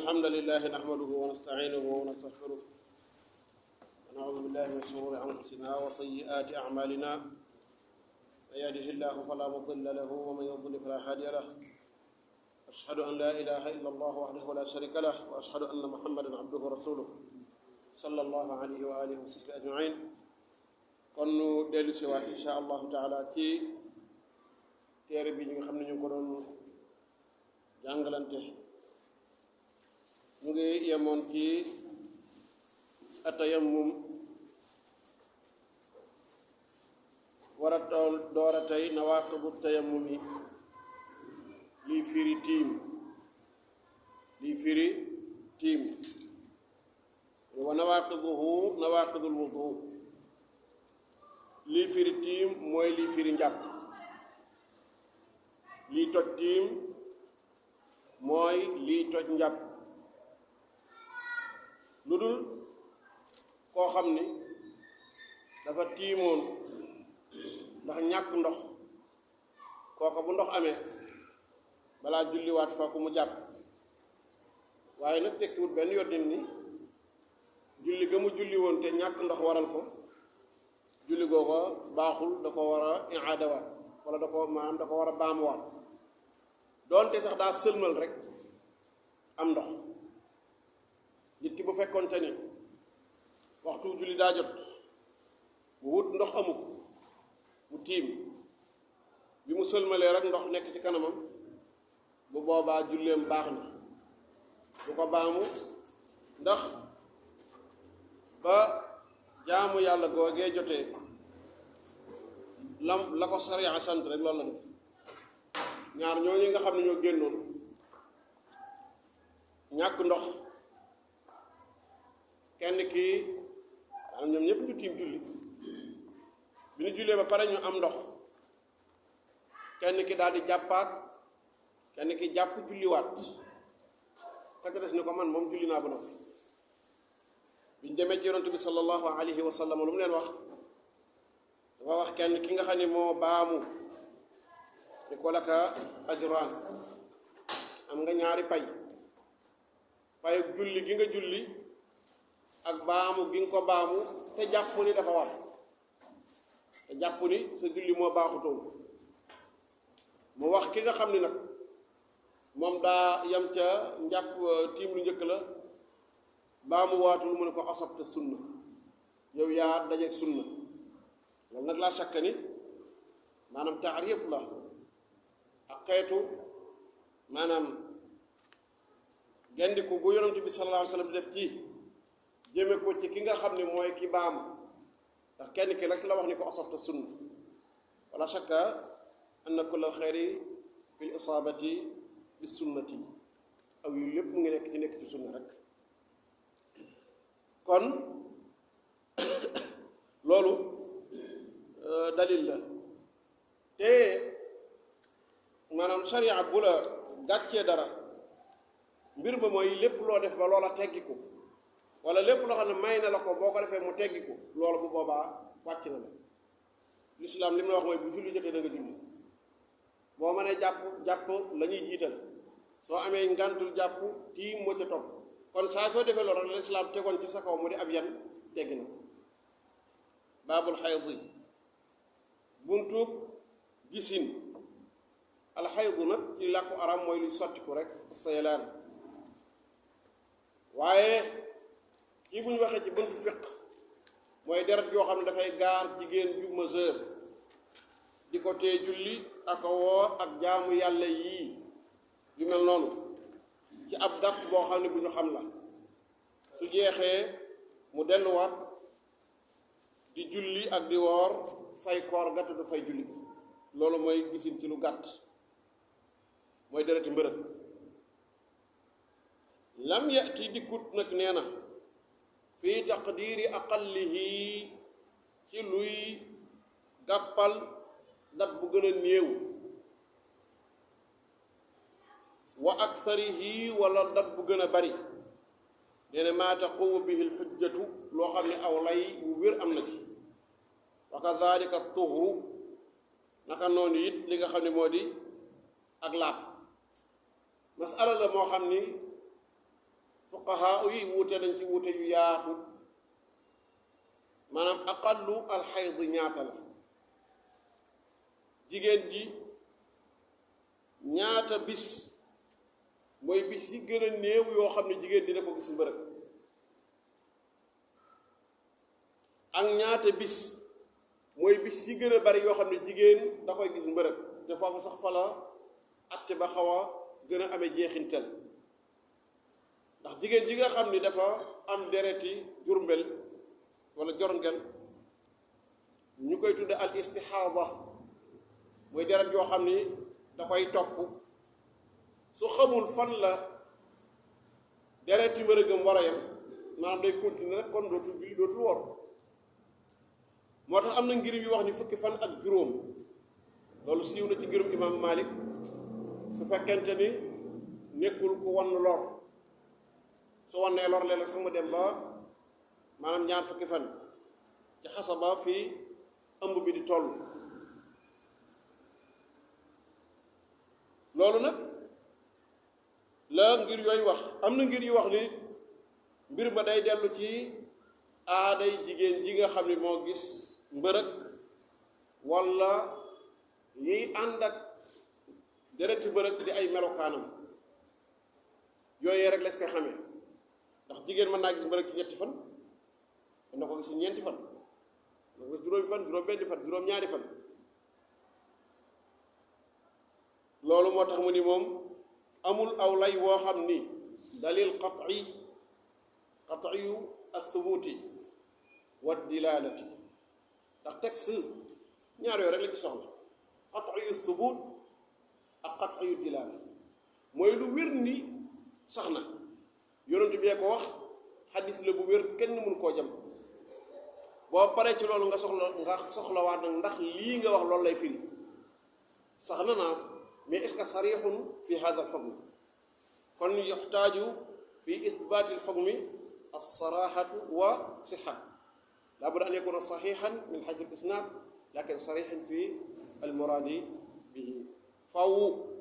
الحمد لله نحمده ونستعينه ونستغفره ونعوذ بالله من شرور أنفسنا وسيئات أعمالنا من يهده الله فلا مضل له ومن يضلل فلا هادي له أشهد أن لا إله إلا الله وحده لا شريك له وأشهد أن محمدا عبده ورسوله صلى الله عليه وآله وصحبه أجمعين kon nu dellu si waat insha allahu taala ci téere bi ñi nga xam ne ñu ko doon jàngalante ñu ngi yemoon ci atayammum war a door a tey nawaaqidu tayammum yi lii firi tiim wa nawaaqiduhu nawaaqidul wudu lii firi tiim mooy lii firi njàpp lii toj tiim mooy lii toj njàpp lu dul koo xam ni dafa tiimoon ndax ñàkk ndox kooka bu ndox amee balaa julliwaat fokk mu jàpp waaye nag tekkiwut benn yoddin ni julli ga mu julli woon te ñàkk ndox waral ko julli googa baaxul da ko war a iaadawaat wala da ko war a baamuwaat doonte sax daa sëlmal rek am ndox nit ki bu fekkoonte ni waxtu julli daa jot mu wut ndox amuk mu tiim bi mu sëlmalee rek ndox nekk ci kanamam bu boobaa julleem baax na du ko baamu ndax ba jaamu yàlla googee jotee la ko sariya sant rek loolu la def ñaar ñooñu nga xam ne ñoo génnoon ñàkk ndox kenn kii maanaam ñoom ñëpp ñu tiim julli bi ñu jullee ba pare ñu am ndox kenn ki daal di jàppaat kenn ki jàpp julliwaat fekk des ni ko man moom julli naa ba noppi bi ñu demee ci yonent bi sallallahu alayhi wa sallam lu mu leen wax dafa wax kenn ki nga xam ne moo baamu ni ko laka ajraan am nga ñaari pay julli gi nga julli ak baamu gi nga ko baamu te jàpp ni dafa war te jàpp ni sa julli moo baaxutoon mu wax ki nga xam ni nag moom daa yam ca njàpp tiim lu njëkk la baamu waatul mu ne ko asabta sunna yow yaa dajeeg sunna loolu nag laa sakka ni maanaam taarif la ak xeetu maanaam gendiku gu yonent bi sallallahu alayhi wa sallam di def ci jëme ko ci ki nga xam ne mooy ki baamu ndax kenn ki rek la wax ni ko asabta sunna wala shakka anna kulla alxeyri fi l isaabati bi sunnati aw yu lépp mu ngi nekk ci sunna rek kon loolu dalil la te maanaam sariya bu la gàccee dara mbir ba mooy lépp loo def ba loola teggiku wala lépp loo xam ne may na la ko boo ko defee mu teggiku loolu bu boobaa wàcc na la lislaam li mu la wax mooy bu julli jotee da nga julli boo mënee jàpp la ñuy jiital soo amee ngantul jàpp tiim moo ca topp kon saa soo defee loolu rek lislaam tegoon ci sa kaw mu di ab yan teggi na baabul xaydi buntub gisin alxaydu nag ci làkku arab mooy luy sottiku rek sayalaan waaye kii bu ñu waxee ci buntu fiq mooy deret yoo xam ne dafay gaar jigéen ju majeur di ko tee julli ak woor ak jaamu yàlla yii yu mel noonu ci ab dàpp boo xam ne bu ñu xam la su jeexee mu delluwaat di julli ak di woor fay koor gàtt du fay julli bi loolu mooy gisin ci lu gàtt mooy dereti mbërëg lam yati dikkut nag nee na fii taqdiiri aqallihi ci luy gàppal dat bu gën a néew wa aksarihi wala dat bu gën a bari nee na maa taqumu bihi lxujjatu loo xam ne aw lay wu wér am na ci wa kadalika tuhru naka noonu it li nga xam ne moo di ak laab masala la moo xam ni fuqahaa yi wuute nañ ci wuute yu yaatu maanaam aqallu alxayd ñaata la jigéen ji ñaata bis mooy bis yi gën a néew yoo xam ne jigéen dina ko gis mbërëg ak ñaata bis mooy bis yi gën a bari yoo xam ne jigéen da koy gis mbërëg te foofu sax fa la atte ba xaw a gën a amee jeexintal ndax jigéen ji nga xam ni dafa am dereti jurbel wala jorngel ñu koy tudde al istixaada mooy deret yoo xam ni da koy topp su xamul fan la dereti mbërëgam war a yem maanaam day continuer rek kon dootul julli dootul wor moo tax am na ngir yu wax ni fukki fan ak juróom loolu siiw na ci ngirum imaamu Malik su fekkente ni nekkul ku wann lor su wannee lor léeg-léeg sax mu dem ba maanaam ñaar fukki fan ci xasaba fii ëmb bi di toll loolu nag la ngir yooyu wax am na ngir yu wax ni mbir ma day dellu ci aaday jigéen ji nga xam ni moo gis mbërëg walla yiy ànd ak dereti mbërëg di ay melokaanam yooyu rek les koy xamee ndax jigéen mën naa gis mbërëg ci ñetti fan mën na ko gis ci ñeenti fan mën na ko gis juróomi fan juróom benni fan juróom ñaari fan loolu moo tax mu ni moom amul aw lay woo xam ni dalil qat'i athubuti wa dilalati ndax texte ñaar yooyu rek la ci soxla qat'i thubut ak qat'i dilala mooy lu wér ni sax na yonent bi ko wax xadis la bu wér kenn mënu koo jam boo paree ci loolu nga soxlawaat nag ndax lii nga wax loolu lay firi sax na naa mais est-ce que sarixun fi hada al xukm kon yuxtaaju fi ithbaati al xukmi alsaraxatu wa sixa laa budda an yakuna saxixan min xaytu al isnaad lakin sarixan fi almuraadi bihi faw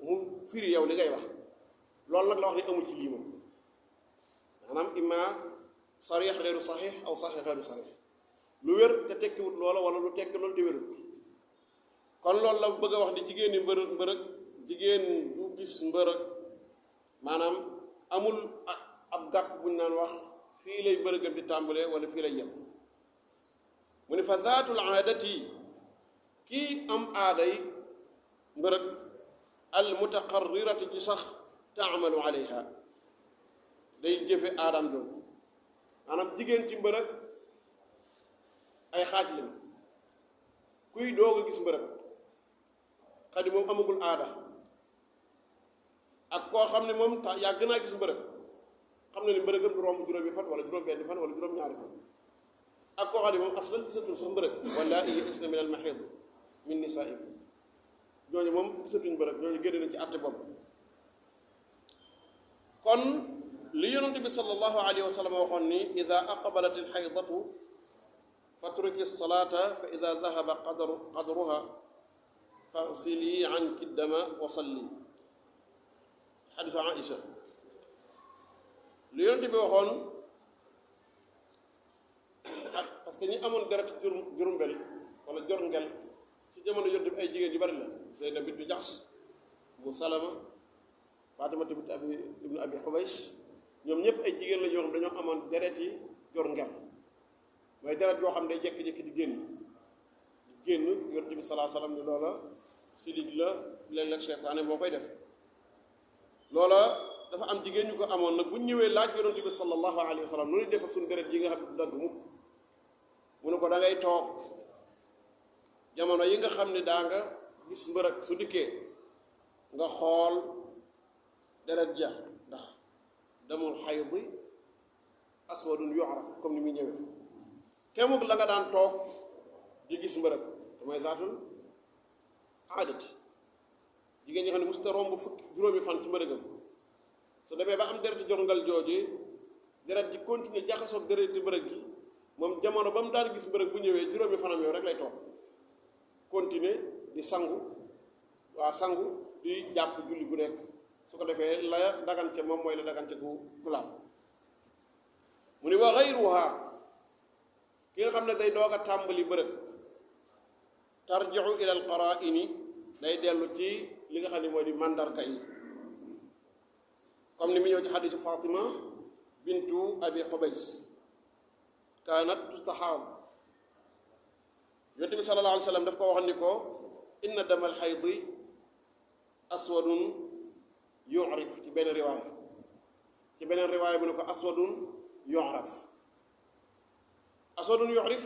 mu firi yow li ngay wax loolu nag la wax ne amul ci lii moom maanaam imma sarix xeeru saxix aw saxix xeeru sarix lu wér te tekkiwut loola wala lu tekki loolu te wérut kon loolu la bëgg a wax ni jigéen ñi mbërëg jigéen bu gis mbërëg maanaam amul ab gàkk buñ naan wax fii lay mbërëgam di tàmbalee wala fii lay yem mu ne fa zaatul aadati kii am aaday mbërëg al mutaqarrirati ci sax taamalu alayha day jëfe aadaam doon maanaam jigéen ci mbërëg ay xaaj lañ kuy doog a gis mbërëg xadi moom amagul aada ak koo xam ne moom yàgg naa gis mbërëg xam na ni mbërëgam du romb juróomi fan wala juróom benni fan wala juróom ñaari fan ak koo xam ne moom aslan gisatul sax mbërëg wala ya'isna min al mahiid min nisaa'ikum ñooñu moom gisatuñ mbërëg ñooñu génne nañ ci àtte bopp kon li yonent bi sallallahu alayhi wa sallam waxoon ni ida aqbalat al haydatu fatruki salaata fa ida dahaba qadruha faghsili anki dama wa salli xadisu Aïcha li yonent bi waxoon parce que ñi amoon deret jurumbel wala jorngel ci jamono yonent bi ay jigéen yu bari la Zeynab bintu Jahsh bu Salama Fatima bint ibnu Abi Xubays ñoom ñëpp ay jigéen la yoo xam dañoo amoon deret yi jorngel mooy deret yoo xam ne day jékki-jékki di génn yonent bi salaa salaam ne loola silig la léeg-léeg seytaane moo koy def loola dafa am jigéen ñu ko amoon nag bu ñu ñëwee laaj yonent bi sallallahu alayhi wa sallam nu ñuy def ak suñu deret yi nga xam ne du dagg mukk mu ne ko da ngay toog jamono yi nga xam ne daa nga gis mbërëg su dikkee nga xool deret ja ndax damul xaydi aswadun yu'raf comme ni muy ñëwee kemuk la nga daan toog di gis mbërëg damay zaatul aadati jigéen ñi xam ne musta romb fukki juróomi fan ci mbërëgam su demee ba am dereti jorngal jooju deret ji continuer jaxasoog dereti mbërëg gi moom jamono ba mu daan gis mbërëg bu ñëwee juróomi fanam yow rek lay toog continuer di sangu di jàpp julli gu nekk su ko defee la dagance moom mooy la dagance ku laab mu ni wa gayruha ki nga xam ne day doog a tàmbali bërëb tarjiu ila al qaraini day dellu ci li nga xam ne mooy di mandarga yi comme ni mu ñëw ci xadisu Fatima bintu abi Qubays kaanat tustahaad yonent bi sallallahu alayhi wa sallam daf ko wax ni ko inna dama alxaydi aswadun yurif ci beneen riwaaya mu ne ko aswadun yuraf aswadun yurif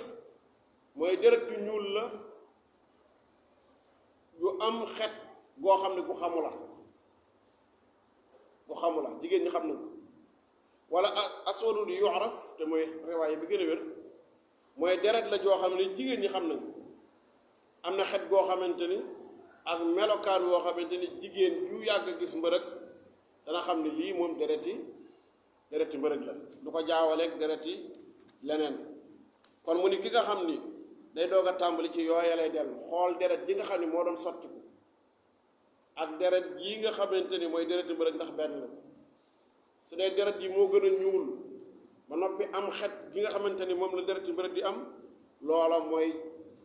mooy deret ju ñuul la yu am xet goo xam ne gu xamu la jigéen ñi xam nañ ko wala aswadun yuraf te mooy riwaaya bi gën a wér mooy deret la joo xam ne jigéen ñi xam nañ ko am na xet goo xamante ni ak melokaan woo xamante ni jigéen ju yàgg gis mbërëg dana xam ne lii moom dereti mbërëg la du ko jaawaleeg dereti leneen kon mu ni ki nga xam ni day doog a tàmbali ci yooya lay dellu xool deret ji nga xam ni moo doon sottiku ak deret jii nga xamante ni mooy dereti mbërëg ndax benn la su dee deret yi moo gën a ñuul ba noppi am xet gi nga xamante ni moom la dereti mbërëg di am loola mooy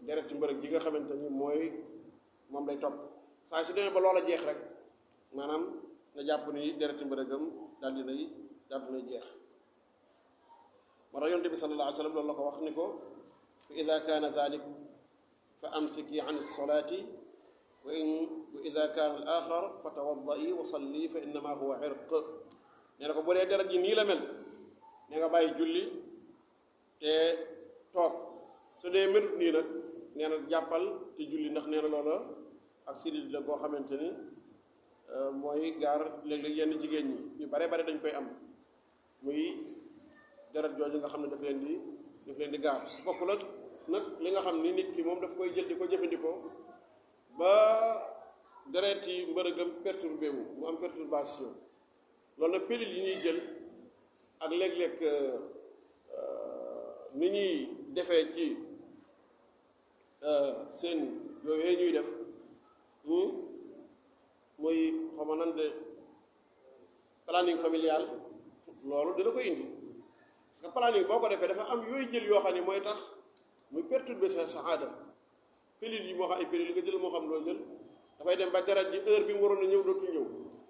dereti mbërëg gi nga xamante ni mooy moom lay topp saa su demee ba loola jeex rek maanaam na jàpp ni dereti mbërëgam daal dinay jeex moo tax yonent bi sallallahu alayhi wa sallam loolu la ko wax ni ko fa ida kaana dalik fa amsiki an alsolati wa ida kaana al axar fa tawaddai wa salli fa innama huwa irq nee na ko bu dee deret yi nii la mel ne nga bàyyi julli te toog su dee melut nii nag nee na jàppal te julli ndax nee na loola ak sidit la boo xamante ni mooy gaar léeg-léeg yenn jigéen ñi ñu bare bare dañ koy am muy deret jooju nga xam ne daf leen di gaar bokk la nag li nga xam ni nit ki moom daf koy jël di ko jëfandikoo ba deret yi mbërëgam perturbé wu mu am perturbation loolu nag pilule yi ñuy jël ak léeg-léeg ni ñuy defee ci seen yooyu ñuy def muy xawma nan de planning familial loolu dina ko indi parce que planning boo ko defee dafa am yooyu jël yoo xam ne mooy tax muy perturber sa aada pilule yi moo xam ay pilule yi nga jël moo xam loo jël dafay dem ba deret ji heure bi mu waroon a ñëw dootul ñëw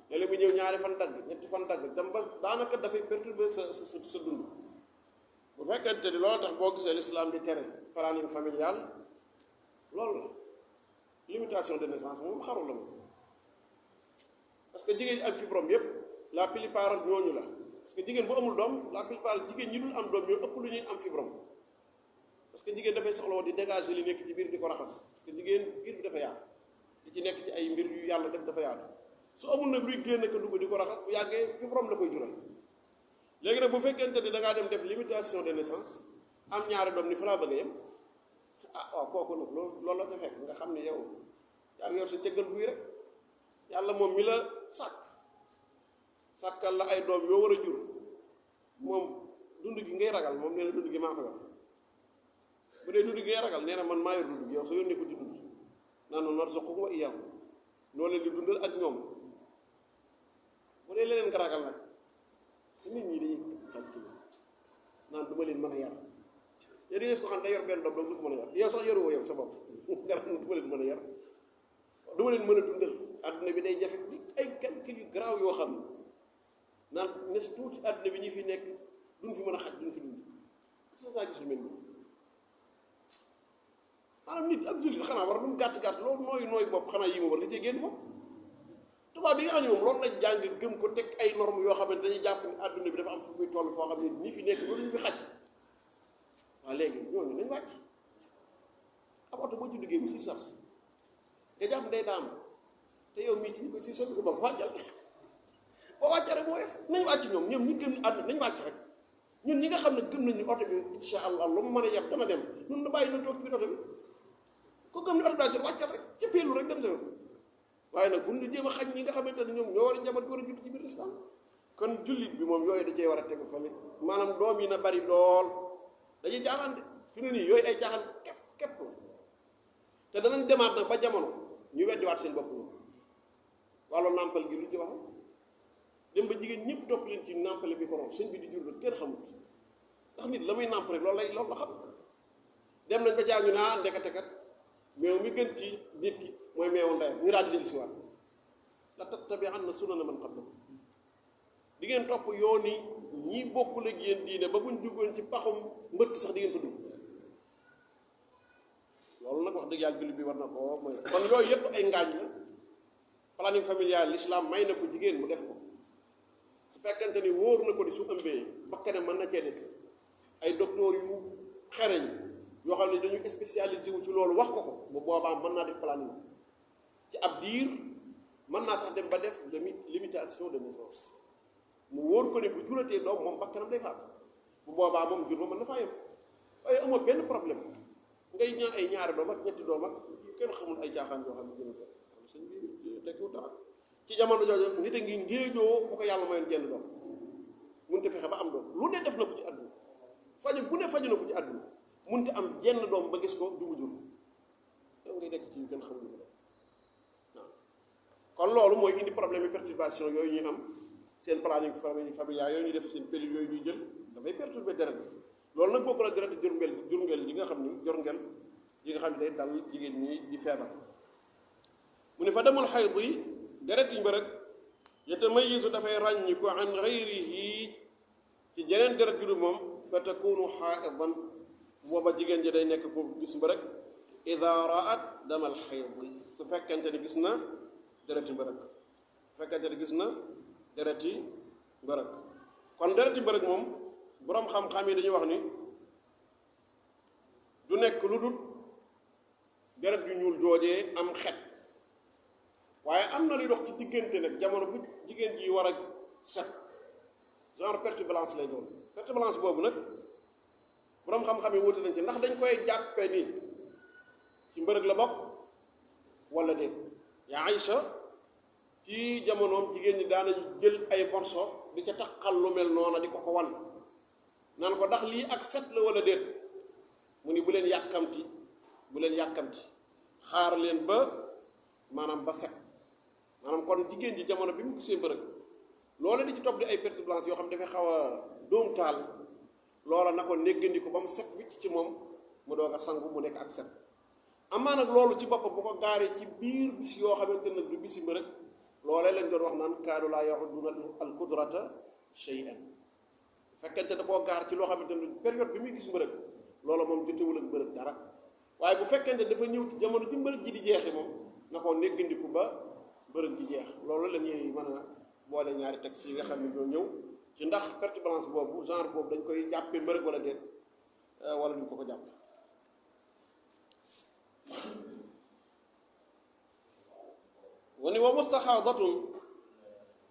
léeg-léeg mu ñëw ñaari fan dagg ñetti fan dagg dem ba daanaka dafay perturber sa dund bu fekkente ni loolu tax boo gisee l'islam di tere planning familial loolu la limitation de naissance moom xaru la moom parce que jigéen ñi ak fibrome yépp la plupart ñooñu la parce que jigéen bu amul doom la plupart jigéen ñi dul am doom ñoo ëpp lu ñuy am fibrome parce que jigéen dafay soxla woon di dégager li nekk ci biir di ko raxas parce que jigéen biir bi dafa yaatu li ci nekk ci ay mbir yu yàlla def dafa yaatu su amul nag luy génn ko dugg di ko raxas bu yàggee fibrome la koy jural léegi nag bu fekkente ni da ngaa dem def limitation de naissance am ñaari doom ni fa laa bëgg a yem ah waaw kooku nag loolu la ca fekk nga xam ne yow yaa ngi yor sa cëggal buy rek yàlla moom mi la sàkkal la ay doom yoo war a jur moom dund gi ngay ragal moom nee na dund gi maa ko yor bu dee dund gi ngay ragal nee na man maa yor dund gi yow soo yónnee ko ci dund naan noonu narzuquhum wa iyyaahum noo leen di dundal ak ñoom bu dee leneen nga ragal nag nit ñi dañuy calculé naan du ma leen mën a yar yow di ngeen ko xam ne day yor benn doom du ko mën a yar yow sax yoruwoo yow sa bopp nga xam ne du ma leen mën a yar du ma leen mën a dundal adduna bi day jafe di ay calcul yu garaaw yoo xam ne naan nes tuuti adduna bi ñi fi nekk duñ fi mën a xaj duñ fi dund sax naa gisul mel nii maanaam nit ak jullit xanaa war lu mu gàtt loolu nooy bopp xanaa yi ma war li cee génn bopp tubaab bi nga xam ne moom loolu lañ jàng gëm ko teg ay normes yoo xam ne dañuy jàpp ni adduna bi dafa am fu muy toll foo xam ne ñi fi nekk loolu ñu fi xaj waaw léegi ñooñu nañ wàcc ab oto boo ci duggee bu si sars nga jàpp day daam te yow mii ci ñu ko si sotti ko ba wàccal boo wàccee rek moo def nañ wàcc ñoom ñi gëm àdduna nañ wàcc rek ñun ñi nga xam ne gëm nañ ni oto bi insha allah lu mu mën a yeb dana dem ñun na bàyyi na toog ci biir oto bi ko gëm ni oto daal seen wàccal rek ca peelu rek dem sa yoon waaye nag bu ñu jéem a xañ ñi nga xamante ne ñoom ñoo war a njaboot war a judd ci biir islam kon jullit bi moom yooyu da cee war a tegu fale maanaam doom yi na bari lool dañuy caaxaan de fi ne nii yooyu ay caaxaan képp la te danañ demaat nag ba jamono ñu weddiwaat seen bopp ñoom wàllu nàmpal gi lu ci wax dem ba jigéen ñëpp topp leen ci nàmpale bi borom sëñ bi di jur ba kenn xamul ndax nit la muy nàmp rek loolu la xam. dem nañ ba jàng naa ndekete kat meew mi gën ci nit ki mooy meewu ndeyam ñu daal di dellu si waat la tattabi'anna sunana man qablakum di ngeen topp yoon yi ñii bokkul ak yéen diine ba buñ duggoon ci paxum mbëtt sax di ngeen ko dugg loolu nag wax dëgg yàlla jullit bi war na ko mooy kon yooyu yëpp ay ngaañ la planning familial l'islam may na ko jigéen mu def ko su fekkente ni wóor na ko ni su ëmbee bakkanam mën na cee des ay docteur yu xereñ yoo xam ne dañu spécialisé wu ci loolu wax ko ko bu boobaa mën naa def planning ci ab diir mën naa sax dem ba def limitation de naissance mu wóor ko ne bu juratee doom moom bakkanam day faatu bu boobaa moom jur ba mën na faa yem waaye amoo benn problème ngay ñaan ay ñaari doom ak ñetti doom ak kenn xamul ay jaaxaan yoo xam ne jëna ko sëñ bi tekkiwul dara ci jamono jooju nit a ngi ngéejoo bu ko yàlla mayoon jenn doom mënut a fexe ba am doom lu ne def na ko ci àdduna faju bu ne faju na ko ci àdduna mënut a am jenn doom ba gis ko du mu jur yow ngay nekk ci yu kenn xamul ko waaw kon loolu mooy indi problème yi perturbation yooyu ñuy am seen planning familial yooyu ñuy def seen pilule yooyu ñuy jël dafay perturber deret bi loolu nag bokk la deret jurngel yi nga xam ni jorngel yi nga xam ne day dal jigéen ñi di feebar mu ne fa demul xayd yi deret yi mbërëg yatamayizu dafay ràññi ko an gayrihi ci jeneen deret ju du moom fa takunu xaidan booba jigéen ji day nekk ko gis mbërëg ida raat damal xayd su fekkente ni gis na dereti mbërëg su fekkente ni gis na dereti mbërëg kon dereti mbërëg moom boroom xam-xam yi dañuy wax ni du nekk lu dul deret ju ñuul joojee am xet waaye am na luy dox ci diggante nag jamono bu jigéen ji war a set genre perte blanche lay doon perte blanche boobu nag boroom xam-xam yi wuute nañ ci ndax dañ koy jàppe ni ci mbërëg la bokk wala déet yaa Aïcha ci jamonoom jigéen ñi daanañ jël ay morso di ca taqal lu mel noona di ko ko wan naan ko ndax lii ak set la wala déet mu ni bu leen yàkkamti xaar leen ba maanaam ba set maanaam kon jigéen ji jamono bi mu gisee mbërëg loola di ci topp di ay perte blanche yoo xam ne dafay xaw a dóom taal loola na ko néggandi ko ba mu set wicc ci moom mu doog a sangu mu nekk ak set amaa nag loolu ci boppam bu ko gaaree ci biir bis yoo xamante nag du bisi mbërëg loolee lañ doon wax naan kaanu laa yaxudduna al qudrata shay'an fekkente da koo gaar ci loo xamante ne période bi muy gis mbërëg loola moom jotewul ak mbërëg dara waaye bu fekkente dafa ñëw ci jamono ci mbërëg ji di jeexi moom na ko néggandiku ba mbërëg ji jeex loolu la ñuy mën a boole ñaari textes yi nga xam ne ñoo ñëw ci ndax perte blanche boobu genre boobu dañ koy jàppee mbërëg wala déet wala duñ ko ko jàppe wani wa mustaxaadatun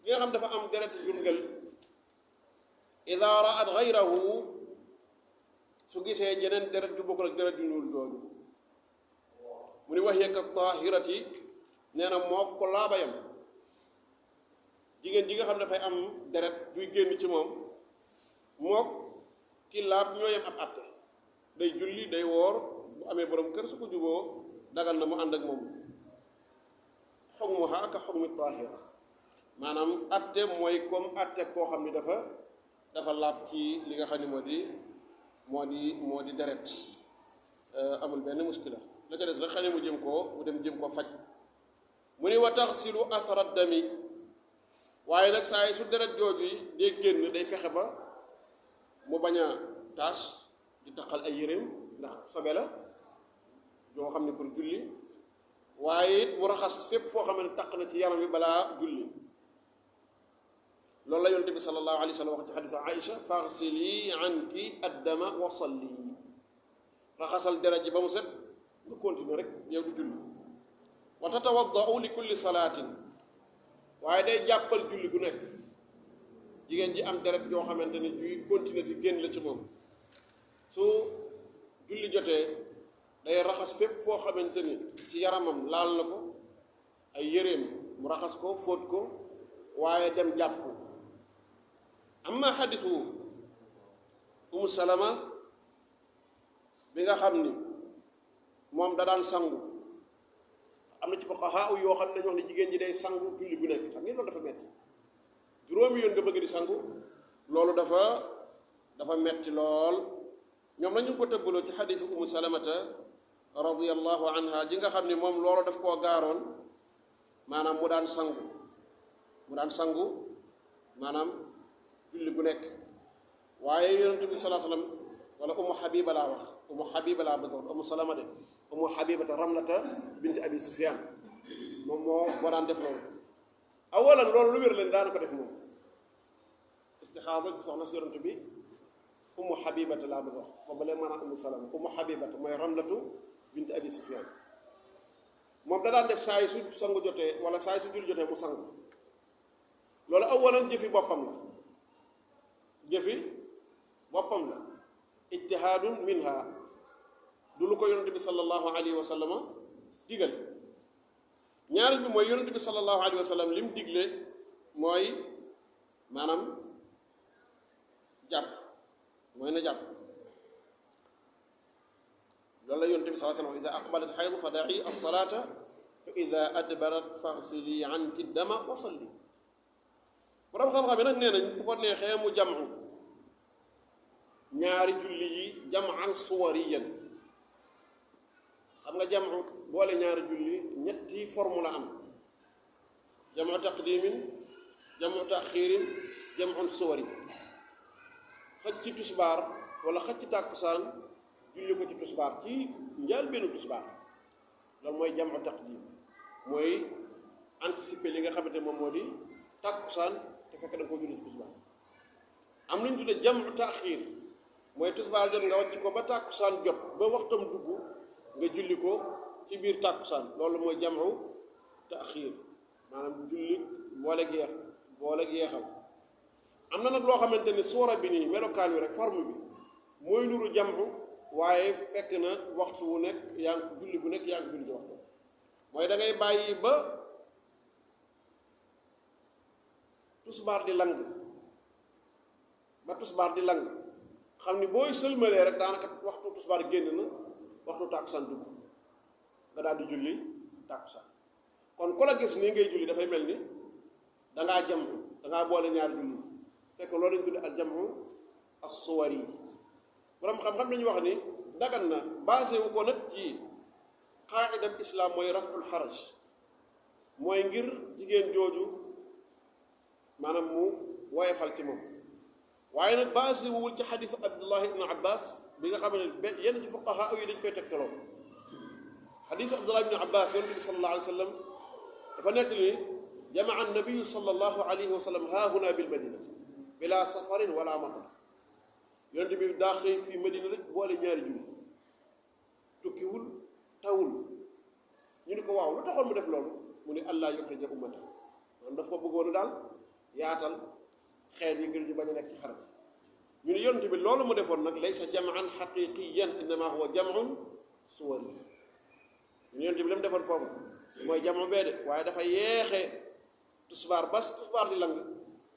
gi nga xam dafa am deret jurngel ida raat gayrahu su gisee jeneen deret ju bokkul ak deret ju ñuul jooju mu ni wax yekk taahirati nee na moo ko laabayam jigéen ji nga xam dafay am deret juy génn ci moom mook ki laab ñoo yem ab àtte day julli day woor bu amee borom kër su ko juboo dagal na mu ànd ak moom xukmuha ka xukmi taahira maanaam àtte mooy comme àtte koo xam ni dafa laab ci li nga xam ne moo di deret amul benn muskila la ca des rek xëy na mu jëm koo faj mu ni wa taxsilu athara dami waaye nag saa yi su deret jooju yi day génn day fexe ba mu bañ a taas di taqal ay yéreem ndax sobe la joo xam ne pour julli waaye it mu raxas fépp foo xam ne taq na ci yaram bi balaa julli loolu la yonent bi sallallahu alayhi wa sallam wax ci xadiis Aïcha faghsili anki addama wa salli raxasal deret ji ba mu set nga continuer rek yow du julli wa tatawaddau li kulli salaatin waaye day jàppal julli gu nekk jigéen ji am deret yoo xamante ni juy continuer di génn la ci moom su julli jotee day raxas fépp foo xamante ni ci yaramam laal na ko ay yéreem mu raxas ko fóot ko waaye dem jàpp amma xadisu umu salama bi nga xam ni moom da daan sangu am na ci fuqahaa yoo xam ne dañu wax ne jigéen ji day sangu julli bu nekk xam ngeen loolu dafa metti juróomi yoon nga bëgg di sangu loolu dafa dafa metti lool ñoom nañu ko tëbbaloo ci xadiisu umu salamata radiyallahu anha ji nga xam ni moom loolu daf koo gaaroon maanaam mu daan sangu maanaam julli gu nekk waaye yonent bi sallallahu alayhi wasallam wala umu habiba laa wax umu habiba laa bëgg wax umu salama de umu habibata ramlata bint abi sufyan moom moo daan def loolu awalan loolu lu wér leen daana ko def moom istixaada soxna si yonent bi umu habibata laa bëgg wax booba leen maanaam umu salama umu habibata mooy ramlatu bint abi sufyan moom da daan def saa yi su sangu jotee wala saa yi su julli jotee mu sangu loolu awalan jëfi boppam la ijtihaadun minha du lu ko yonent bi sallallahu alayhi wa sallama digal ñaareel bi mooy yonent bi sallallahu alayhi wa sallam lim digle mooy maanaam jàpp mooy na jàpp loolu la yonent bi sallallahu alayhi wa sallam ida aqbalat xaydu fa da'i as-salata fa ida adbarat faghsili anki dama wa salli borom xam-xam yi nag nee nañ bu ko neexee mu jamu ñaari julli yi jaman suwariyan xam nga jamu boole ñaari julli ñetti forme la am jamu taqdimin jamu taxirin jamun suwari xëcc ci tusbaar wala xëcc ci tàkkusaan julli ko ci tusbaar ci njaal benn tusbaar loolu mooy jamu taqdim mooy anticiper li nga xamante moom moo di tàkkusaan te fekk da nga ko julli ci tusbaar am nañu tudde jamu taxir mooy tusbaar jot nga wàcc ko ba tàkkusaan jot ba waxtam dugg nga julli ko ci biir tàkkusaan loolu mooy jamu taxir maanaam julli boole yeexal am na nag loo xamante ni suura bi nii melokaan wi rek forme bi mooy nuru jamu waaye fekk na waxtu wu nekk yaa ngi julli bu nekk yaa ngi julli ci waxtu mooy da ngay bàyyi ba tusbaar di lang xam ni booy sëlmalee rek daanaka waxtu tusbaar génn na waxtu tàkkusaan dugg nga daal di julli tàkkusaan kon ku la gis nii ngay julli dafay mel ni dangaa boole ñaari julli fekk loolu lañu tudde al jamu as-suwari borom xam-xam nañu wax ni dagan na basé wu ko nag ci qaa'ida islam mooy raful xaraj mooy ngir jigéen jooju maanaam mu woyefal ci moom waaye nag basé wuwul ci xadiis abdullah ibn abbas bi nga xam ne yenn ci fuqaha yi dañ koy tegtaloo xadiis abdullah ibn abbas yonent bi sallallahu alayhi wa sallam dafa nettali jamaa annabiyu sallallahu alayhi wa sallam haahuna bil madinati bila safarin wala matar yonent bi daa xëy fii madina rek boole ñaari julli tukkiwul tawul ñu ni ko waaw lu taxoon mu def loolu mu ni allah yuxrija ummata maanaam daf ko bëggoon daal yaatal xeet yi ngir ñu bañ a nekk ci xarab ñu ni yonent bi loolu mu defoon nag laysa jaman xaqiqiyan innama huwa jamun suwari ñu ni yonent bi la mu defoon foofu mooy jamu bee de waaye dafa yeexee tusbaar di lang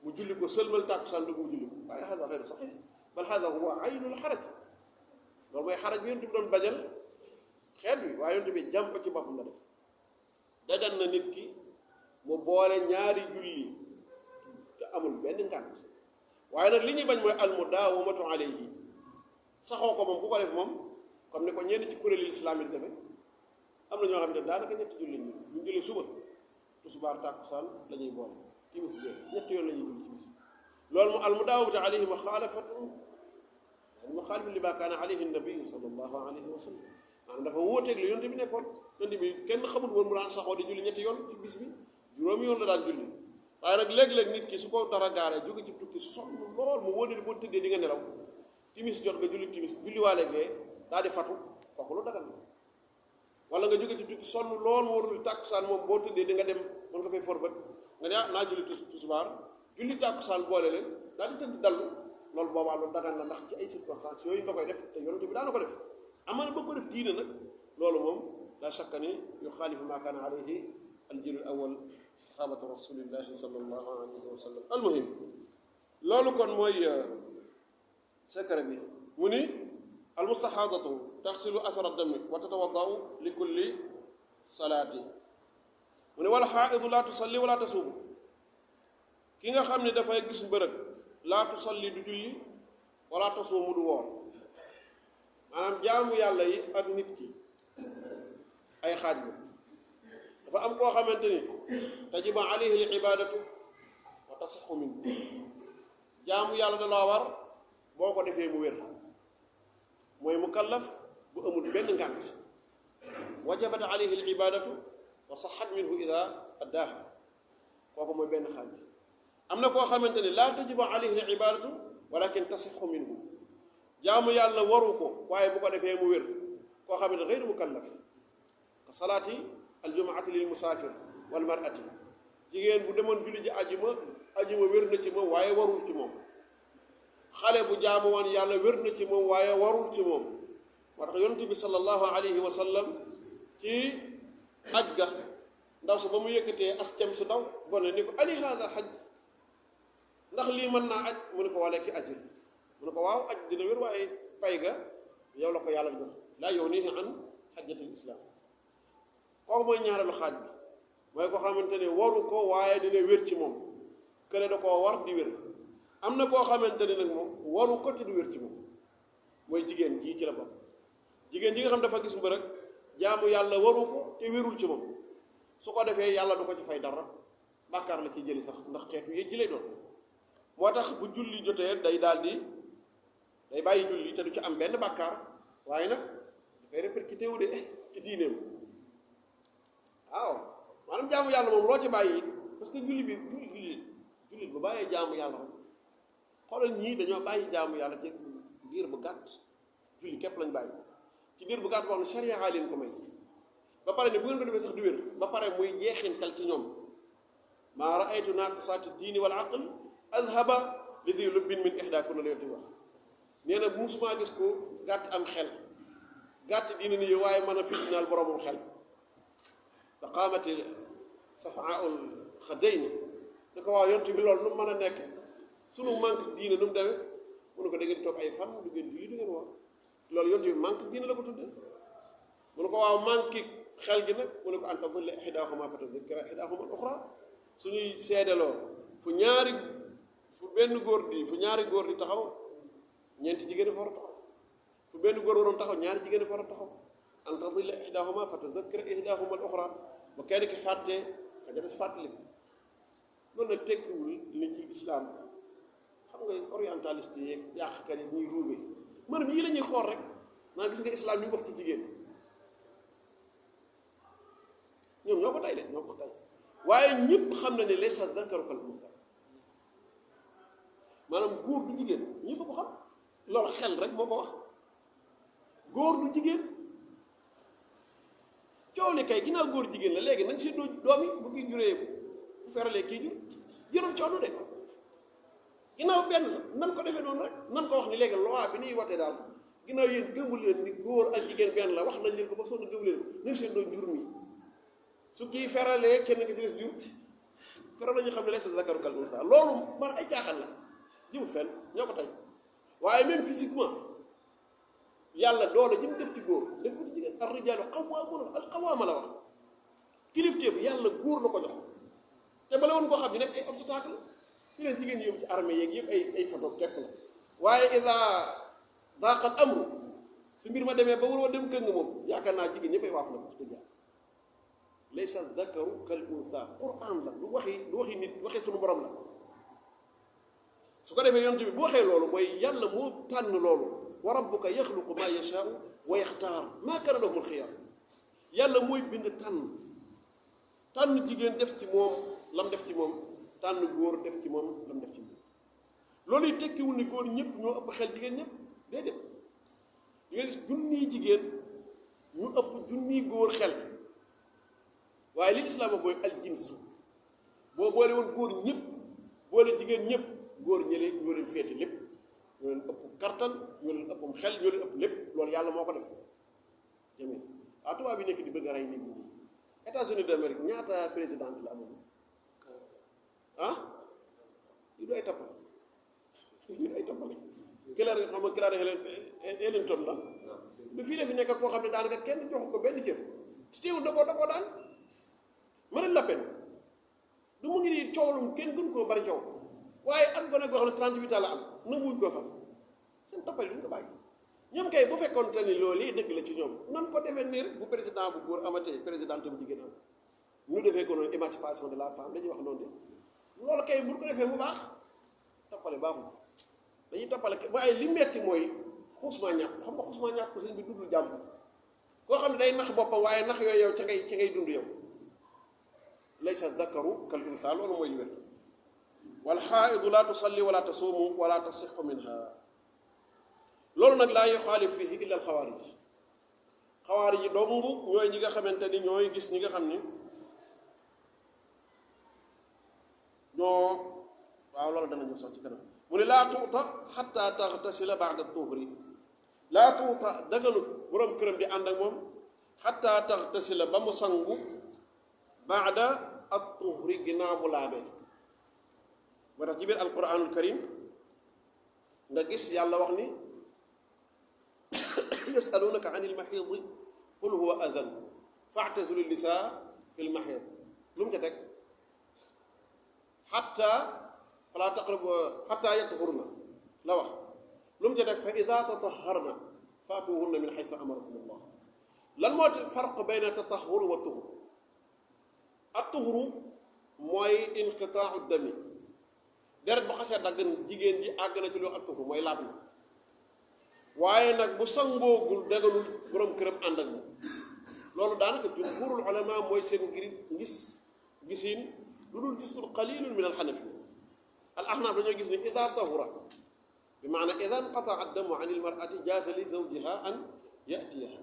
mu julli ko sëlmal tàkkusaan dugg mu julli ko waaye hada xeyru saxiix bal hada huwa aynul xaraj loolu mooy xaraj bi yonent bi doon bañal xeet bi waaye yonent bi jàm ko ci boppam la def dagan na nit ki mu boole ñaari julli te amul benn ngànt waaye nag li ñuy bañ mooy almudaawamatu alayhi saxoo ko moom bu ko def moom comme ni ko ñenn ci kuréeli islam yi defe am na ñoo xam ne daanaka ñetti julli ñu julli suba tisbaar tàkkusaan la ñuy boole timis génn ñetti yoon la ñuy julli ci bis loolu mu almudaawamatu alayhi muxaalifatu li ma kaana alayhi nabi sallallahu alayhi wa sallam maanaam dafa wóoteeg li yonte bi nekkoon yonte bi kenn xamul woon mu daan saxoo di julli ñetti yoon ci bis bi juróomi yoon la daan julli waaye nag léeg-léeg nit ki su ko dara gaaree jóge ci tukki sonn lool mu wóor ni boo tëddee di nga nelaw timis jot nga julli timis julliwaale gee daal di fatu kooku lu dagal la wala nga jóge ci tukki sonn lool mu wóor ni tàkkusaan moom boo tëddee di nga dem mën nga fay forbët nga ne naa julli tisbaar julli tàkkusaan boole leen daal di tëdd dallu loolu boobaa lu dagan la ndax ci ay circonstances yooyu nga koy def te yonente bi daana ko def amaana ba ko def diine nag loolu moom la shakka ni yu xaalifu ma kaana alayhi aljiil al awal sahabatu rasulillahi sallallahu alayhi wa sallam almuhim loolu kon mooy secret bi mu ni almustahaadatu taxsilu athara dami wa tatawaddau li kulli salaati mu ne wal xaaidu laa tusalli wala tasuumu ki nga xam ne dafay gis mbërëg laa tusalli du julli wala tasuumu du woor maanaam jaamu yàlla yi ak nit ki ay xaaj la dafa am koo xamante ni tajibu alayhi al ibadatu wa tasixu minhu jaamu yàlla da laa war boo ko defee mu wér mooy mukallaf bu amul benn ngànt wajabat alayhi al ibadatu wa saxat minhu ida addaaha kooku mooy benn xaaj bi am na koo xamante ni laa tajibu alayhi al ibadatu walakin tasixu minhu jaamu yàlla waru ko waaye bu ko defee mu wér koo xamante gayru mukallaf ka salaati aljumaati lil musaafir wal marati jigéen bu demoon julli ji ajuma wér na ci moom waaye warul ci moom xale bu jaamu woon yàlla wér na ci moom waaye warul ci moom moo tax yonent bi sallallahu alayhi wa sallam ci aj ga ndaw su ba mu yëkkatee as cem su ndaw bone ni ko ali haada xaj ndax lii mën naa aj mu ne ko wala ki ajir mu ne ko waaw aj dina wér waaye pay ga yow la ko yàlla jox laa yughnihi an xajjatil islam kooku mooy ñaareelu xaaj bi mooy ko xamante ne waru ko waaye dina wér ci moom kële da koo war di wér am na koo xamante ne nag moom waru ko te du wér ci moom mooy jigéen jii ci la bokk jigéen ji nga xam dafa gis mbërëg jaamu yàlla waru ko te wérul ci moom su ko defee yàlla du ko ci fay dara bàkkaar la ci jëli sax ndax xeetu yéeg ji lay doon moo tax bu julli jotee day bàyyi julli te du ci am benn bàkkaar waaye nag dafay répercuté wu de ci diineem waaw maanaam jaamu yàlla moom loo ci bàyyi parce que jullit bu bàyyee jaamu yàlla rek xoolal ñii dañoo bàyyi jaamu yàlla ci diir bu gàtt julli képp lañ bàyyi ci diir bu gàtt wax ne charia leen ko may ba pare ne bu ngeen ko defee sax du wér ba pare muy jeexintal ci ñoom maa raaytu naaqisaati diini wal aql adhaba li di lubbin min ihdakunna la yonti wax nee na musuma gis ko gàtt am xel gàtt diine ni waaye mën a fitnaal boromum xel fa qaamati safaaul xadayni da ko waaw yontu bi loolu nu mu mën a nekk sunu manque diine nu mu demee mu ne ko da ngeen toog ay fan du ngeen julli du ngeen wax loolu yontu bi manque diine la ko tudde mu ne ko waaw manque xel gi nag mu ne ko an tadilla ihdaahuma fa tadhakkara ihdaahuma al uxra suñuy seedeloo fu ñaari góor di taxaw ñeenti jigéen dafa war a taxaw fu benn góor waroon taxaw ñaari jigéen dafa war a taxaw an tadilla ihdaahuma fa tadhakkara ihdaahuma al uxra ba kenn ki fàttee ka ja des fàttali loolu nag tekkiwul ni ci islam xam nga orientaliste yeeg yàqkat yi ñuy ruube maanaam yii la ñuy xool rek maa gis nga islam ñu wax ci jigéen ñoom ñoo ko tay de ñoo ko tay waaye ñëpp xam na ne laysa zakaru kal unsa maanaam góor du jigéen ñëpp ko xam loolu xel rek moo ko wax góor du jigéen coow li kay ginnaaw góor jigéen la léegi nañ seddoo doom yi bu kii juree bu feralee kii jërul coono de ginnaaw benn la nan ko defee noonu rek nan ko wax ni léegi loi bi ñuy watee daal ginnaaw yéen gëmu leen ni góor ak jigéen benn la wax nañ leen ko ba sonn gëmu leen ko nañ seddoo njur mi su kii feralee kenn nga ci des jur keroog la ñu xam ne laysa zakaru kal unsa loolu man ay caaxaan la jëmul fenn ñoo ko tey waaye même physiquement yàlla doole ji mu def ci góor def ko ci jigéen ar rijaalu qawwaamuuna al qawaama la wax kilifteef yàlla góor la ko jox te bala woon koo xam ne nekk ay obstacle fi leen jigéen ñi yóbbu ci armée yeeg yëpp ay photo képp la waaye ida daaqal amru su mbir ma demee ba waroo dem këng moom yaakaar naa jigéen ñëpp ay waaf la wax dëgg yàlla laysa zakaru kal unsa quran la du waxi nit waxi suñu borom la su ko defee yonent bi bu waxee loolu mooy yàlla moo tànn loolu wa rabbuka yaxluqu ma yashaau wa yaxtaar maa kaana lahumul xiyar yàlla mooy bind tànn jigéen def ci moom lam def ci moom tànn góor def ci moom lam def ci moom loolu yi tekkiwul ni góor ñëpp ñoo ëpp xel jigéen ñëpp déedéet di nga gis junniy jigéen ñu ëpp junniy góor xel waaye li islaam mooy aljinsu boo boole woon góor ñëpp boole jigéen ñëpp góor ñële ñoo leen féete lépp ñoo leen ëpp kartan ñoo leen ëppum xel ñoo leen ëpp lépp loolu yàlla moo ko def jamil waaw tubaab bi nekk di bëgg a rey nit ñi États-Unis d'Amérique ñaata présidente la amoon ah yu du ay tappal yu du ay tappale Hillary xam nga Hillary Clinton la ba fii la fi nekk koo xam ne daanaka kenn joxu ko benn cër ci teewul da koo daan Marine Le Pen du mu ngi nii coowlum kenn gën koo bari coow waaye ak gone goo xam ne 38 ans la am nanguwuñ koo fal seen toppale duñ ko bàyyi. ñoom kay bu fekkoon te ni loolu yi dëgg la ci ñoom nan ko defee nii rek bu président bu góor amatee présidente bu jigéen am ñu defee ko noonu émancipation de la femme dañuy wax noonu de loolu kay bu ko defee mu baax toppale baaxul dañuy toppale waaye li metti mooy xuusmaa ñàkk xam nga xuusmaa ñàkk ko sëñ bi dundul jàmm koo xam ne day nax boppam waaye nax yooyu yow ca ngay dund yow laysa dakaru kal unsa loolu mooy li wér wal xaaidu laa tusalli wala tasuumu wala tasixu minha loolu nag laa yuxaalif fihi illa alxawaarij xawaarij yi dong ñooy ñi nga xamante ni ñooy gis ñi nga xam ni ñoo waaw loolu danañu sax ci kanam mu ne laa tuuta xatta taxtasila baada tuhri laa tuuta daganut borom këram di ànd ak moom xatta taxtasila ba mu sangu baada at tuhri ginnaaw bu laabee moo tax ci biir alquranul karim nga gis yàlla wax ni yasalunaka an ilmaxiidi qul huwa adan faatazilu nisaa fi lmaxiid lu mu ca teg xatta falaa taqrabu xatta yatahurna la wax lu mu ca teg fa ida tataharna faatuhunna min xaytu amarakum allah lan moo ci farq bayna tatahur wa tuhur ak tuhuru mooy inqitaau dami deret bu xasee dagg jigéen ji àgg na ci lu ak tuhur mooy laab na waaye nag bu sangoogul daganul borom këram ànd ak moom loolu daanaka jumhurul ulama mooy seen gisiin lu dul gisul qalilun min alxanafi al ahnaaf dañoo gis ni ida tahura bi maana ida inqataa addamu an ilmarati jaasa li zawjiha an yatiyaha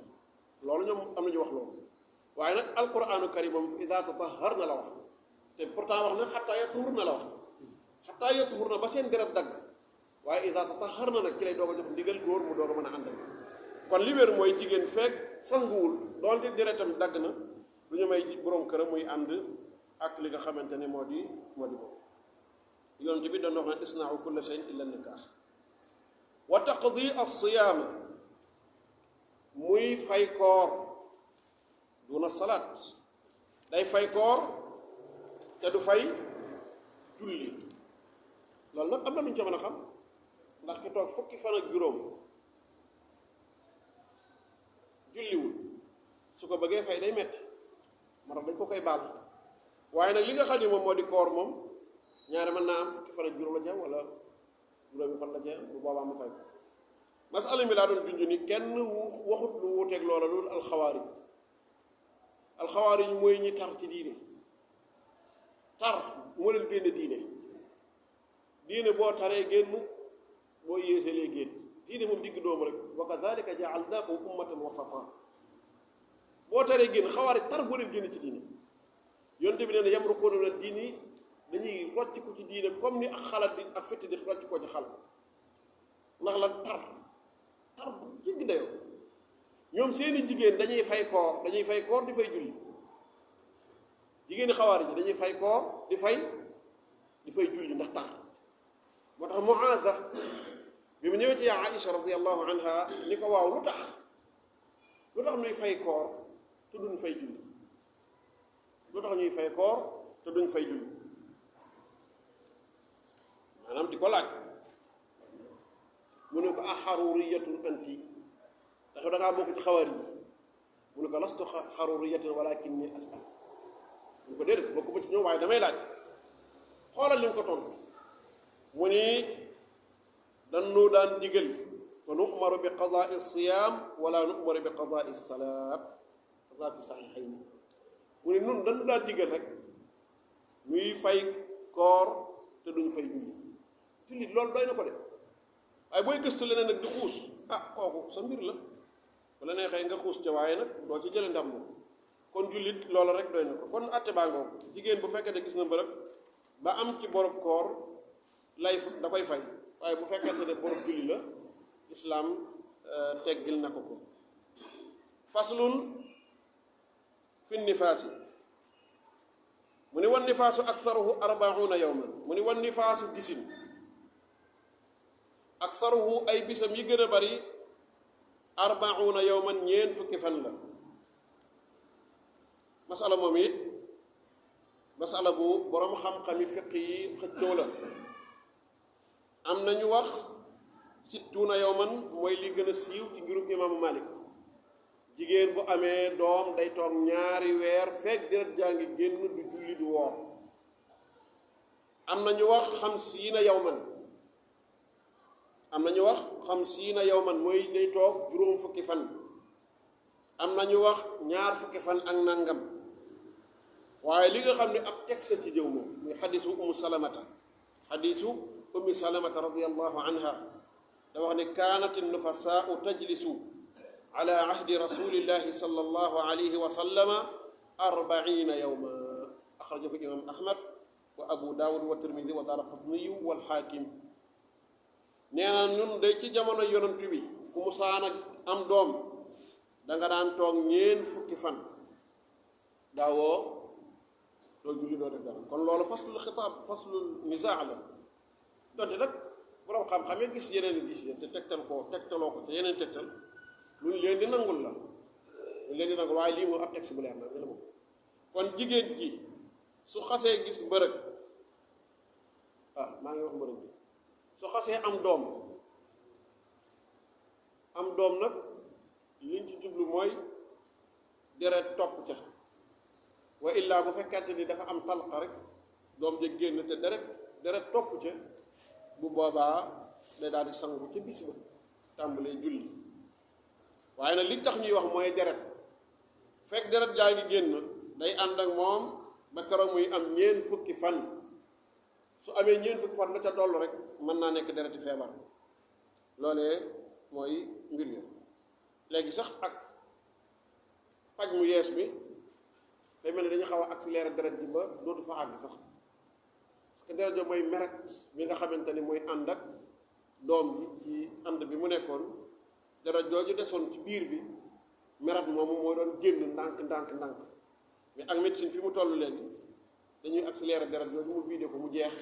loolu ñoom am nañu wax loolu waaye nag alquranu karim moom ida tatahar na la wax te pourtant wax na xataa yatuhur na la wax xataa yatuhur na ba seen deret dagg waaye ida tatahar na nag ci lay doog a jox ndigal góor mu doog a mën a àndal kon li wér mooy jigéen fekk sanguwul doonte deretam dagg na lu ñu may borom këram muy ànd ak li nga xamante ne moo di boobu yonent bi doon wax ne isna'u kulla shay'in illa nikah wa taqdi as-siyaama muy fay koor duna salaat day fay koor te du fay julli loolu nag am na lu ñu ca mën a xam ndax ki toog fukki fan ak juróom julliwul su ko bëggee fay day metti moo tax dañ ko koy baal waaye nag li nga xam ne moom moo di koor moom ñaare mën naa am fukki fan ak juróom la ca wala juróomi fan la ca bu boobaa mu fay ko masala mi laa doon junj ni kenn waxut lu wuuteeg loola loolu alxawaarij mooy ñi tar ci diine tar moo leen génne diine boo taree génn boo yéesalee génn diine moom digg doomu rek wa kadalika jaalnaakum ummatan wasata boo taree génn xawaarij tar moo leen génn ci diine yonte bi nee na yamruquuna min diini dañuy rocc ko ci diine comme ni ak xalaat bi ak fitt di rocc ko ci xal ndax la tar bu jéggi dayoo ñoom seeni jigéen dañuy fay koor di fay julli jigéeni xawaarij yi dañuy fay koor di fay julli ndax tar moo tax Muaza bi mu ñëwee ci yaa Aïcha radiyallahu anha ni ko waaw lu tax ñuy fay koor te duñ fay julli maanaam di ko laaj mu ne ko axaruriyatun anti ndax dangaa bokk ci xawaarij yi mu ne ko lastu xaruriyatan walakinni asal mu ne ko déedéet bokk ba ci ñoom waaye damay laaj xoolal li mu ko tontu mu ni dañu daan digal fa nu'maru bi qadaai siyaam wala nu'maru bi qadaai salaat qadaa fi saxiixayni mu ne nun dañu daan digal rek ñuy fay koor te duñ fay julli loolu doy na ko de waaye booy gëstu leneen nag di xuus kooku sa mbir la bu la neexee nga xuus ca waaye nag doo ci jële ndam moom kon jullit loolu rek doy na ko kon atte baa ngoog jigéen bu fekkee ne gis na mbërëb ba am ci borob koor lay da koy fay waaye bu fekkente ne borob julli la islaam teggil na ko faslun fi nifaasi mu ni wan nifaasu aksaruhu arbauna yawman mu ni wan nifaasu gisin aksaruhu ay bisam yi gën a bari arbauna yawman ñeen fukki fan la masala moom it masala bu boroom xam-xami fiq yi xëccoo la am nañu wax sittuuna yawman mooy li gën a siiw ci ngirum imaamu Malik jigéen bu amee doom day toog ñaari weer fekk deret jaa ngi génn du julli du woor am na ñu wax xamsiina yawman am na ñu wax xamsiina yawman mooy day toog juróom fukki fan am na ñu wax ñaar fukki fan ak nangam waaye li nga xam ne ab texte ci jëw moom muy xadisu ummi salamata radiallahu anha da wax ne kaanat nufasaau tajlisu ala ahdi rasulillahi sallallahu alayhi wa sallama 40 yawma axrajahu imam ahmad wa abu daawud wa tirmidi wa daaraqutniyu wal xaakim nee na ñun day ci jamono yonent bi ku musaana am doom danga daan toog ñeen fukki fan daawoo doo julli doo def dara kon loolu faslul xitaab faslul nizaa la donte nag borom xam-xam yi gis yeneen gis te tegtaloo ko te yeneen tegtal lu ñu leen di nangul la lu leen di nangul waaye lii moom ab texte bu leer na la moom kon jigéen ji su xasee gis mbërëg maa ngi wax mbërëg bi su xasee am doom nag liñ ci jublu mooy deret topp ca wa illaa bu fekkente ni dafa am talqa rek doom ja génn te deret topp ca bu boobaa day daal di sangu ca bis ba tàmbalee julli waaye nag li tax ñuy wax mooy deret fekk deret jaa ngi génn day ànd ak moom ba keroog muy am ñeen fukki fan su amee ñeen fukki fan la ca dollu rek mën naa nekk dereti feebar loolee mooy mbir mi léegi sax ak paj mu yees bi day mel ne dañu xaw a accélérer deret ji ba dootu fa àgg sax parce que deret jo mooy meret bi nga xamante ni mooy ànd ak doom ji ci ànd bi mu nekkoon deret jooju desoon ci biir bi meret moomu moo doon génn ndànk mais ak médecine fi mu toll léegi dañuy accélérer deret jooju mu vidé ko mu jeex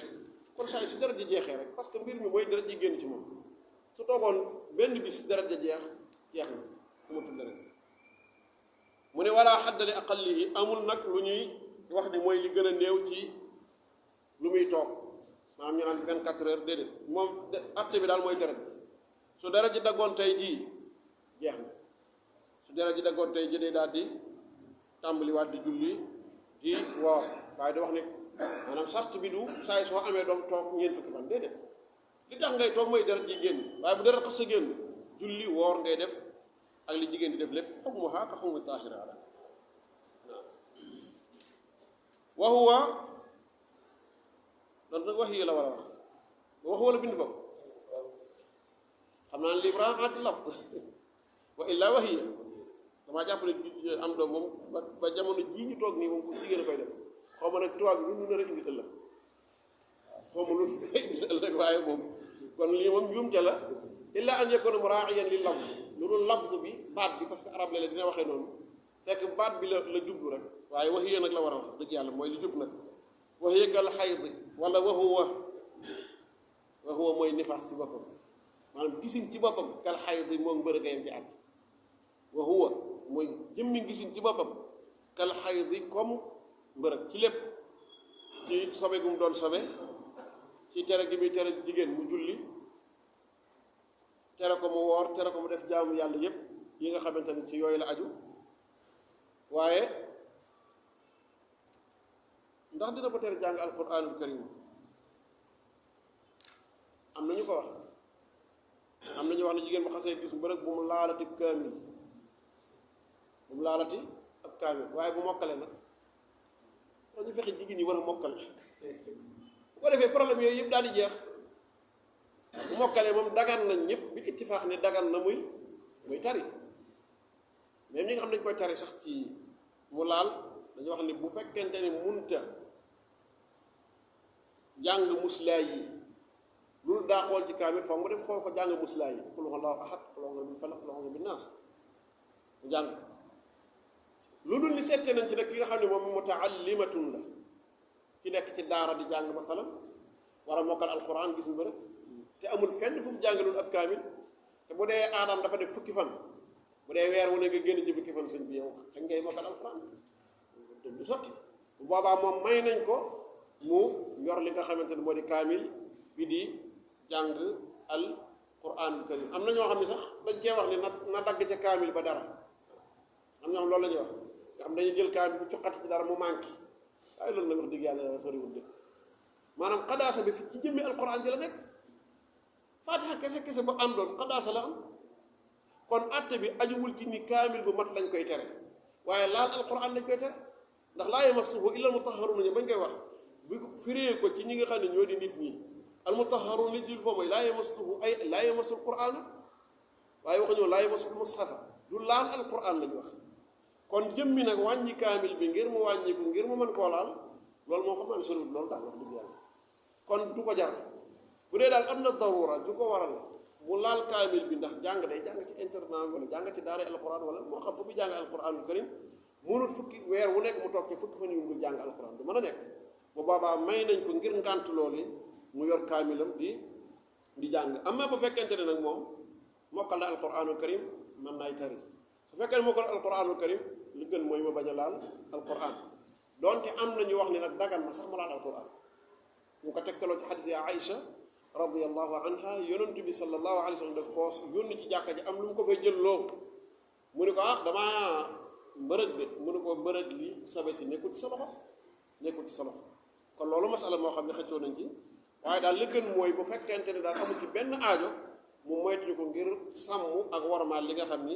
kon saa yi su deret ji jeexee rek parce que mbir mi mooy deret ji génn ci moom su toogoon benn bis deret ja jeex na amatul deret mu ne wala xaddali aqallihi amul nag lu ñuy wax ni mooy li gën a néew ci lu muy toog maanaam ñu naan 24 heures déedéet moom atte bi daal mooy deret su deret ji daggoon tey jii jeex na su deret ji daggoon tey jii day daal di tàmbaliwaat di julli di woor waaye di wax ni maanaam sart bi du saa yi soo amee doom toog ñeent fukki fan déedéet li tax ngay toog mooy deret ji génn waaye bu deret xas sa génn julli woor ngay def ak li jigéen di def lépp xukmuhaa ka xukmi taahira la wa huwa loolu nag wax yi la war a wax wala bind ko xam naa ne libraati laf wa illaa wax yi damaa jàpp ne am doom moom ba jamono jii ñu toog nii moom ku jigéen a koy def xaw ma nag tubaab bi lu nu nar a indi ëllëg xaw ma lu indi ëllëg waaye moom kon lii moom njuumte la illaa an yakuna muraa'iyan li lafz lu dul lafz bi baat bi parce que arab la dina waxee noonu fekk baat bi la jublu rek waaye wax yi nag la war a wax dëgg yàlla mooy li jub nag wax yi kal xayd wala wa huwa mooy nifaas ci boppam maanaam gisin ci boppam kal xayd moom mbërëgayam ci at wa huwa mooy jëmmi gisin ci boppam kal xayd comme mbërëg ci lépp ci sobe gu mu doon sobe ci tere gi muy tere jigéen mu julli tere ko mu woor tere ko mu def jaamu yàlla yépp yi nga xamante ni ci yooyu la aju waaye ndax dina ko tere jàng alquranul karim am na ñu ko wax am na ñu wax ne jigéen bu xasee gis mbërëg bu mu laalati kaamil bu mu laalati ab kaamil waaye bu mokkale nag dañu fexe jigéen ñi war a mokkal bu ko defee problème yooyu yëpp daal di jeex bu mokkalee moom dagan nañ ñëpp bi ittifaax ne dagan na muy tari même ñi nga xam dañ koy tari sax ci mu laal dañu wax ni bu fekkente ni munta jàng muslaay yi loolu daa xool ci kaamil foog nga dem xool ko jàng muslaay yi qul huwallaahu ahad qul a'uuzu bil falaq qul a'uuzu bin naas mu jàng loolu ni seete nañ ci nag ki nga xam ne moom mutaallimatun la ki nekk ci daara di jàng masalan war a mokkal alquran gis nga rek te amul fenn fu mu jàngalul ab kaamil te bu dee aadam dafa def fukki fan bu dee weer wu ne nga génn ci fukki fan sëñ bi yow xañ ngay mokkal alquran du sotti bu boobaa moom may nañ ko mu yor li nga xamante ne moo di kaamil bi di jàng al Qur'an karim am na ñoo xam ne sax dañ cee wax ne na dagg ca kaamil ba dara am ñoo xam loolu la ñuy wax nga xam dañuy jël kaamil bu cuqati ci dara mu manqué waaye loolu nag wax dëgg yàlla soriwul dëgg maanaam xadaasa bi fi ci jëmmi alquran ji la nekk faatiha kese bu am doon xadaasa la am kon atte bi ajuwul ci ni kaamil bu mat lañ koy tere waaye laal alquran lañ koy tere ndax laa yamassuhu illa almutahharun ñu bañ koy wax bu firee ko ci ñi nga xam ne ñoo di nit ñi almutahharun li jul foo mooy laa yamassuhu ay laa yamassu alquran waaye waxuñoo laa yamassu almushafa du laal alquran lañ wax kon jëmmi nag wàññi kaamil bi ngir mu wàññiku ngir mu mën koo laal loolu moo xam naa ne soriwul loolu daal wax dëgg yàlla kon du ko jar bu dee daal am na darura du ko waral mu laal kaamil bi ndax jàng day jàng ci internat wala jàng ci daara alquran wala moo xam fu muy jàng alquranul karim mënut fukki weer wu nekk mu toog ci fukki fan yu dul jàng alquran du mën a nekk bu boobaa may nañ ko ngir ngànt loolu mu yor kaamilam di jàng amma bu fekkente ne nag moom mokkal na alquranul karim mën naay tari su fekkee ne mokkal alquranul karim li gën mooy ma bañ a laal alquran donte am na ñu wax ne nag dagan na sax ma laal alquran ñu ko tegtaloo ci xadis ya Aïcha radiyallahu anha yonent bi sallallahu alayhi wa sallam daf ko yónni ci jàkka ji am lu mu ko fay jël loo mu ne ko damaa mbërëg de mu ne ko mbërëg li sobe si nekkul ci sa loxo kon loolu masala moo xam ne xëccoo nañ ci waaye daal li gën mooy bu fekkente ne daal amul ci benn aajo mu moytu ko ngir sàmm ak warmaal li nga xam ni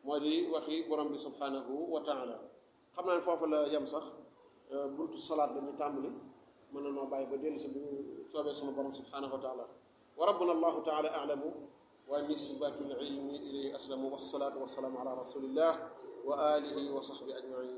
moo di waxi borom bi subhanahu wa taala xam naa ne foofu la yem sax buntu salaat dañuy tàmbali mën na noo bàyyi ba dellu si bu soobee sunu borom subhanahu wa taala wa rabbuna allahu taala a'lamu wa nisbatu al ilmi ilayhi aslamu wassalaatu wassalaamu ala rasulillah wa alihi wa sahbi ajmain